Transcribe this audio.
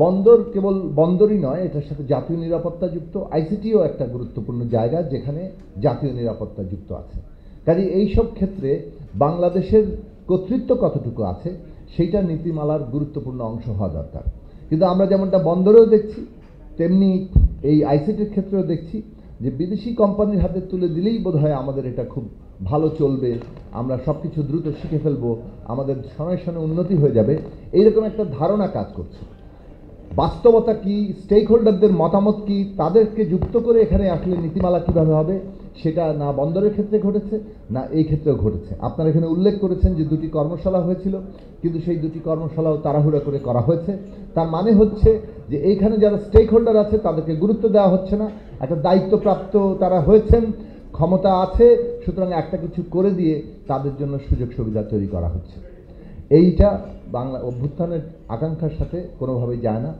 বন্দর কেবল বন্দরই নয়, এটার সাথে জাতীয় নিরাপত্তা যুক্ত, আইসিটিও একটা গুরুত্বপূর্ণ জায়গা যেখানে জাতীয় নিরাপত্তা যুক্ত আছে। কাজে এইসব ক্ষেত্রে বাংলাদেশের কর্তৃত্ব কতটুকু আছে সেইটা নীতিমালার গুরুত্বপূর্ণ অংশ হওয়া দরকার। কিন্তু আমরা যেমনটা বন্দরেও দেখছি, তেমনি এই আইসিটির ক্ষেত্রেও দেখছি যে বিদেশি কোম্পানির হাতে তুলে দিলেই বোধহয় আমাদের এটা খুব ভালো চলবে, আমরা সব কিছু দ্রুত শিখে ফেলবো, আমাদের সময়ের সঙ্গে উন্নতি হয়ে যাবে, এইরকম একটা ধারণা কাজ করছে। বাস্তবতা কি, স্টেক হোল্ডারদের মতামত কি, তাদেরকে যুক্ত করে এখানে আসলে নীতিমালা কীভাবে হবে সেটা না বন্দরের ক্ষেত্রে ঘটেছে, না এই ক্ষেত্রেও ঘটেছে। আপনারা এখানে উল্লেখ করেছেন যে 2টি কর্মশালা হয়েছিল, কিন্তু সেই 2টি কর্মশালাও তাড়াহুড়া করে করা হয়েছে। তার মানে হচ্ছে যে এইখানে যারা স্টেক হোল্ডার আছে তাদেরকে গুরুত্ব দেওয়া হচ্ছে না। একটা দায়িত্বপ্রাপ্ত তারা হয়েছেন, ক্ষমতা আছে, সুতরাং একটা কিছু করে দিয়ে তাদের জন্য সুযোগ সুবিধা তৈরি করা হচ্ছে। এইটা বাংলা অভ্যুত্থানের আকাঙ্ক্ষার সাথে কোনোভাবেই যায় না।